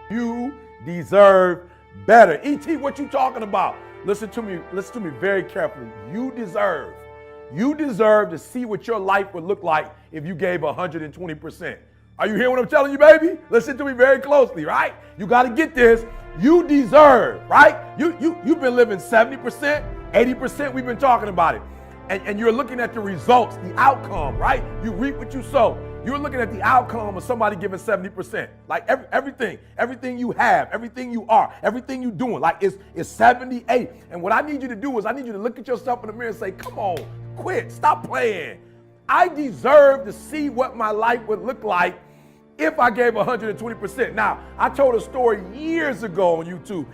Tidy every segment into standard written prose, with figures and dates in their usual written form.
You deserve better. E.T., what you talking about? Listen to me very carefully. You deserve to see what your life would look like if you gave 120%. Are you hearing what I'm telling you, baby? Listen to me very closely, right? You got to get this. You deserve, right? You've been living 70%, 80%. We've been talking about it. And you're looking at the results, the outcome, right? You reap what you sow. You're looking at the outcome of somebody giving 70%. Like everything you have, everything you are, everything you're doing, like it's 78. And what I need you to do is I need you to look at yourself in the mirror and say, come on, quit, stop playing. I deserve to see what my life would look like if I gave 120%. Now, I told a story years ago on YouTube,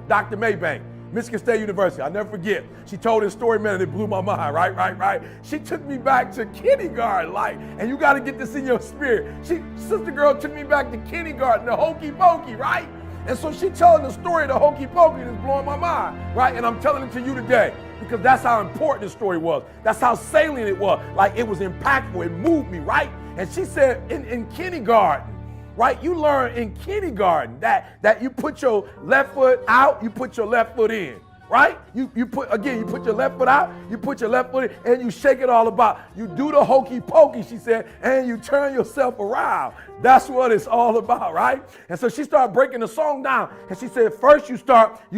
Dr. Maybank, Michigan State University. I'll never forget. She told this story, man, and it blew my mind, right? She took me back to kindergarten, and you got to get this in your spirit. Sister girl took me back to kindergarten, the hokey pokey, right? And so she telling the story of the hokey pokey that's blowing my mind, right? And I'm telling it to you today because that's how important the story was. That's how salient it was. Like it was impactful. It moved me, right? And she said in kindergarten, right? You learn in kindergarten that you put your left foot out, you put your left foot in, right? You put your left foot out, you put your left foot in, and you shake it all about. You do the hokey pokey, she said, and you turn yourself around. That's what it's all about, right? And so she started breaking the song down, and she said, first you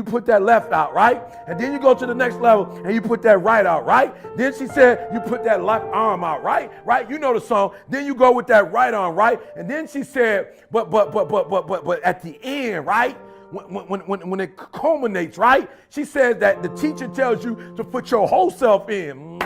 put that left out, right? And then you go to the next level, and you put that right out, right? Then she said, you put that left arm out, right? Right? You know the song. Then you go with that right arm, right? And then she said, but at the end, right? When it culminates, right? She says that the teacher tells you to put your whole self in.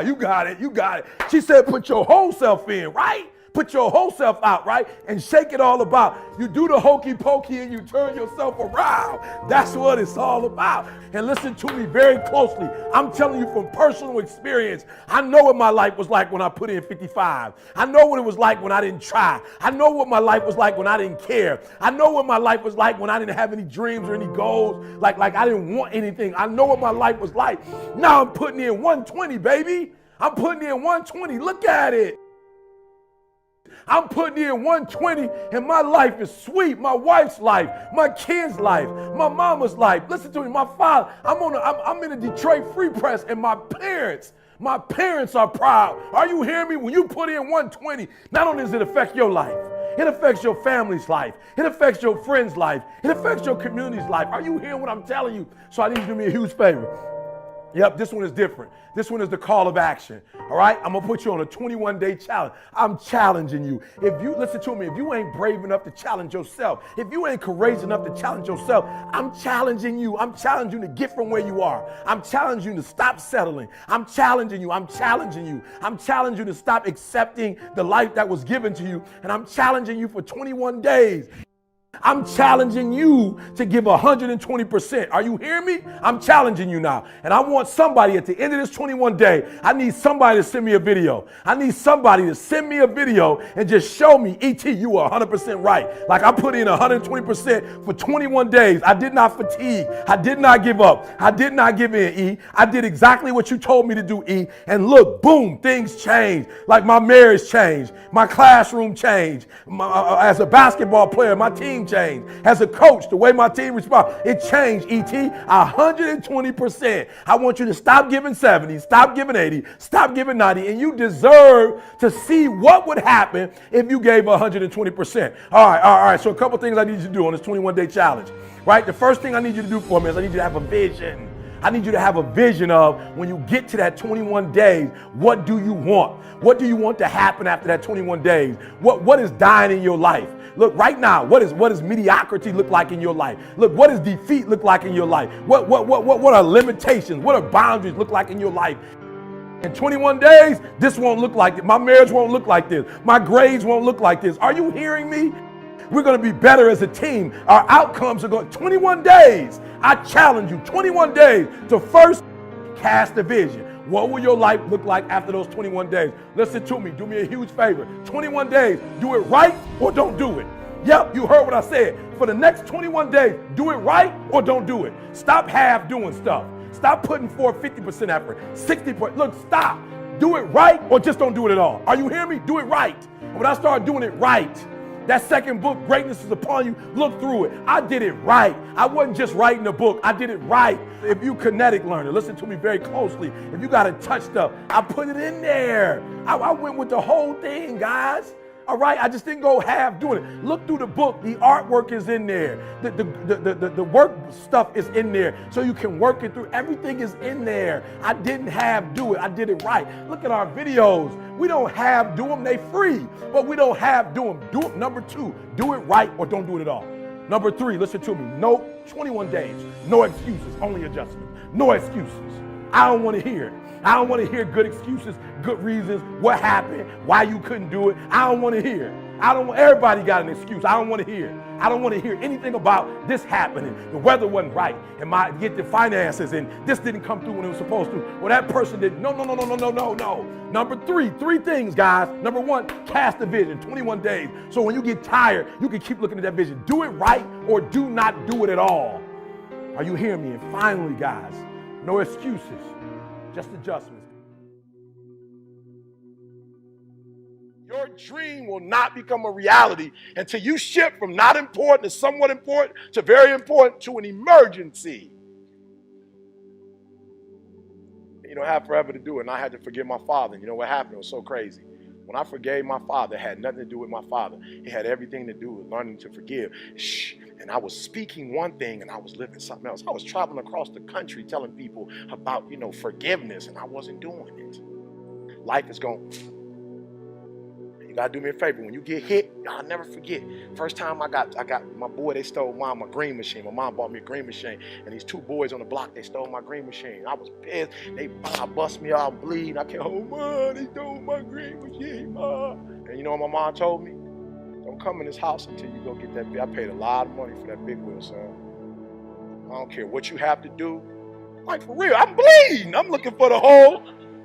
You got it. She said put your whole self in, right? Put your whole self out, right? And shake it all about. You do the hokey pokey and you turn yourself around. That's what it's all about. And listen to me very closely. I'm telling you from personal experience. I know what my life was like when I put in 55. I know what it was like when I didn't try. I know what my life was like when I didn't care. I know what my life was like when I didn't have any dreams or any goals. Like I didn't want anything. I know what my life was like. Now I'm putting in 120, baby. I'm putting in 120. Look at it. I'm putting in 120 and my life is sweet. My wife's life, my kids' life, my mama's life. Listen to me, my father. I'm in a Detroit Free Press and my parents are proud. Are you hearing me? When you put in 120, not only does it affect your life, it affects your family's life. It affects your friend's life. It affects your community's life. Are you hearing what I'm telling you? So I need you to do me a huge favor. Yep, this one is different. This one is the call of action. All right, I'm gonna put you on a 21-day challenge. I'm challenging you. If you listen to me, if you ain't brave enough to challenge yourself, if you ain't courageous enough to challenge yourself, I'm challenging you. I'm challenging you to get from where you are. I'm challenging you to stop settling. I'm challenging you. I'm challenging you. I'm challenging you to stop accepting the life that was given to you. And I'm challenging you for 21 days. I'm challenging you to give 120%. Are you hearing me? I'm challenging you now. And I want somebody at the end of this 21 day, I need somebody to send me a video. I need somebody to send me a video and just show me, E.T., you were 100% right. Like I put in 120% for 21 days. I did not fatigue. I did not give up. I did not give in, E. I did exactly what you told me to do, E. And look, boom, things changed. Like my marriage changed. My classroom changed. As a basketball player, my team changed. As a coach, the way my team responds, it changed, E.T. 120%. I want you to stop giving 70, stop giving 80, stop giving 90, and you deserve to see what would happen if you gave 120%. All right. So a couple things I need you to do on this 21-day challenge, right? The first thing I need you to do for me is I need you to have a vision. I need you to have a vision of when you get to that 21 days, what do you want? What do you want to happen after that 21 days? What is dying in your life? Look, right now, what does mediocrity look like in your life? Look, what does defeat look like in your life? What are limitations? What are boundaries look like in your life? In 21 days, this won't look like it. My marriage won't look like this. My grades won't look like this. Are you hearing me? We're going to be better as a team. Our outcomes are going 21 days. I challenge you 21 days to first cast a vision. What will your life look like after those 21 days? Listen to me. Do me a huge favor. 21 days. Do it right or don't do it. Yep, you heard what I said. For the next 21 days, do it right or don't do it. Stop half doing stuff. Stop putting forth 50% effort, 60%. Look, stop. Do it right or just don't do it at all. Are you hearing me? Do it right. And when I start doing it right, That second book, Greatness is Upon You, look through it. I did it right. I wasn't just writing a book. I did it right. If you kinetic learner, listen to me very closely. If you got to touch stuff, I put it in there. I went with the whole thing, guys. All right, I just didn't go half doing it. Look through the book. The artwork is in there. The work stuff is in there, so you can work it through. Everything is in there. I didn't half do it. I did it right. Look at our videos. We don't half do them. They free, but we don't half do them. Do it. Number 2, do it right or don't do it at all. Number 3, listen to me. No 21 days. No excuses. Only adjustment. No excuses. I don't want to hear it. I don't want to hear good excuses, good reasons, what happened, why you couldn't do it. I don't want to hear it. Everybody got an excuse. I don't want to hear it. I don't want to hear anything about this happening. The weather wasn't right, and get the finances, and this didn't come through when it was supposed to. Well, that person didn't. No. Number 3 things, guys. Number 1, cast a vision, 21 days. So when you get tired, you can keep looking at that vision. Do it right or do not do it at all. Are you hearing me? And finally, guys, no excuses. Just adjustments. Your dream will not become a reality until you shift from not important to somewhat important to very important to an emergency. You don't have forever to do it, and I had to forgive my father. And you know what happened? It was so crazy. When I forgave my father, it had nothing to do with my father. It had everything to do with learning to forgive. And I was speaking one thing and I was living something else. I was traveling across the country telling people about, forgiveness, and I wasn't doing it. Life is going. You gotta do me a favor. When you get hit, I'll never forget. First time I got my boy, they stole my green machine. My mom bought me a green machine, and these 2 boys on the block, they stole my green machine. I was pissed. They bust me out bleeding. I can't hold, Mom, they stole my green machine, Mom. And you know what my mom told me? Don't come in this house until you go get that big. I paid a lot of money for that big wheel, son. I don't care what you have to do. Like, for real, I'm bleeding. I'm looking for the hole.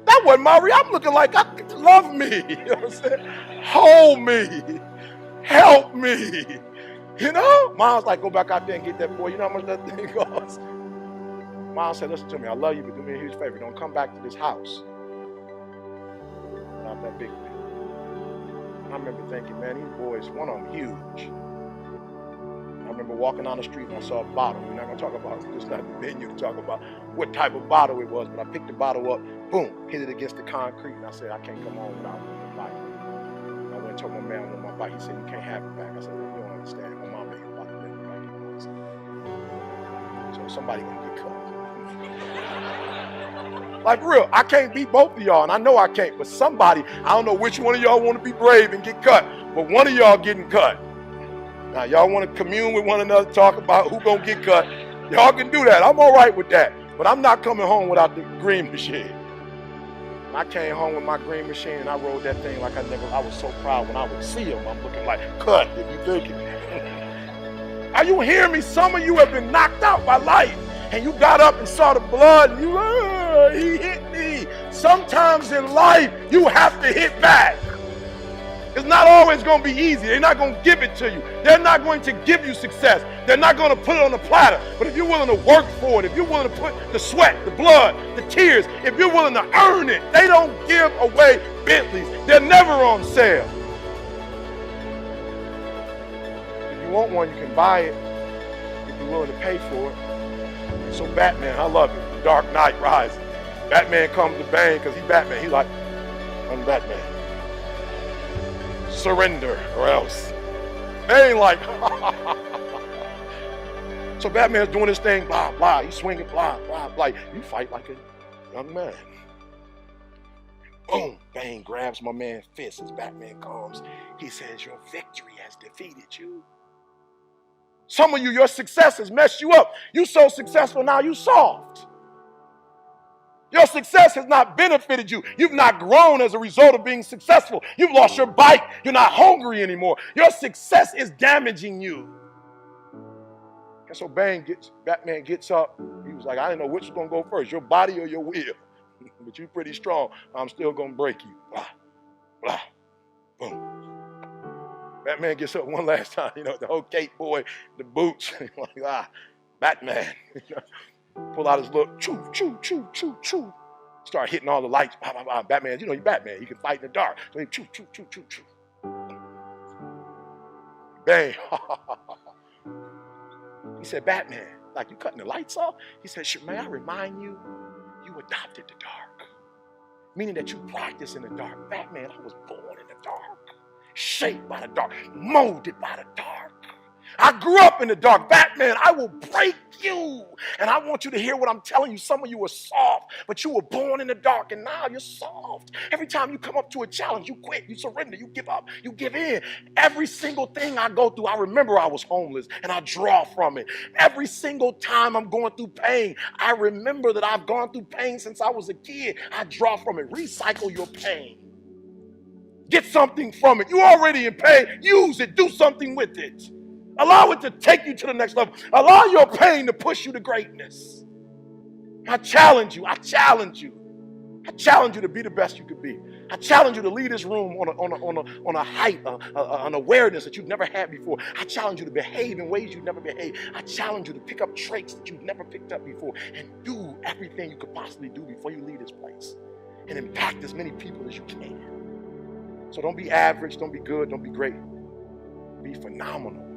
That wasn't my real. I'm looking like, love me. You know what I'm saying? Hold me. Help me. Mom's like, go back out there and get that boy. You know how much that thing costs? Mom said, listen to me. I love you, but do me a huge favor. Don't come back to this house without that big thing. I remember thinking, man, these boys, one of them huge. I remember walking down the street and I saw a bottle. We're not going to talk about it. It's not the venue to talk about what type of bottle it was, but I picked the bottle up, boom, hit it against the concrete, and I said, I can't come home without my bike. I went and told my man on my bike. He said, you can't have it back. I said, you don't understand. My mom ain't about to let me back. So somebody going to get cut. Like, real, I can't beat both of y'all, and I know I can't, but somebody, I don't know which one of y'all want to be brave and get cut, but one of y'all getting cut. Now, y'all want to commune with one another, talk about who gonna get cut. Y'all can do that. I'm all right with that, but I'm not coming home without the green machine. I came home with my green machine, and I rode that thing like I was so proud when I would see him. I'm looking like, cut, if you think it. Are you hearing me? Some of you have been knocked out by life, and you got up and saw the blood, and he hit me. Sometimes in life, you have to hit back. It's not always going to be easy. They're not going to give it to you. They're not going to give you success. They're not going to put it on a platter. But if you're willing to work for it, if you're willing to put the sweat, the blood, the tears, if you're willing to earn it, they don't give away Bentleys. They're never on sale. If you want one, you can buy it if you're willing to pay for it. So Batman, I love it. The Dark Knight Rises. Batman comes to Bane because he's Batman. He's like, I'm Batman. Surrender or else. They ain't like, so Batman's doing his thing, blah, blah. He's swinging, blah, blah, blah. You fight like a young man. Boom, Bane grabs my man's fist as Batman comes. He says, your victory has defeated you. Some of you, your success has messed you up. You so successful now, you soft. Your success has not benefited you. You've not grown as a result of being successful. You've lost your bite. You're not hungry anymore. Your success is damaging you. And so Batman gets up. He was like, I didn't know which was going to go first, your body or your will. But you're pretty strong. I'm still going to break you. Blah, blah, boom. Batman gets up one last time. The whole cape boy, the boots. Like, Batman. Pull out his little choo, choo, choo, choo, choo. Start hitting all the lights. Bah, bah, bah. Batman, you're Batman. He can fight in the dark. So he choo, choo, choo, choo, choo. Bang. He said, Batman, like you cutting the lights off? He said, may I remind you, you adopted the dark. Meaning that you practice in the dark. Batman, I was born in the dark. Shaped by the dark. Molded by the dark. I grew up in the dark. Batman, I will break you. And I want you to hear what I'm telling you. Some of you were soft, but you were born in the dark, and now you're soft. Every time you come up to a challenge, you quit, you surrender, you give up, you give in. Every single thing I go through, I remember I was homeless, and I draw from it. Every single time I'm going through pain, I remember that I've gone through pain since I was a kid. I draw from it. Recycle your pain. Get something from it. You're already in pain. Use it. Do something with it. Allow it to take you to the next level. Allow your pain to push you to greatness. I challenge you. I challenge you. I challenge you to be the best you could be. I challenge you to leave this room on a height, an awareness that you've never had before. I challenge you to behave in ways you've never behaved. I challenge you to pick up traits that you've never picked up before and do everything you could possibly do before you leave this place and impact as many people as you can. So don't be average, don't be good, don't be great. Be phenomenal.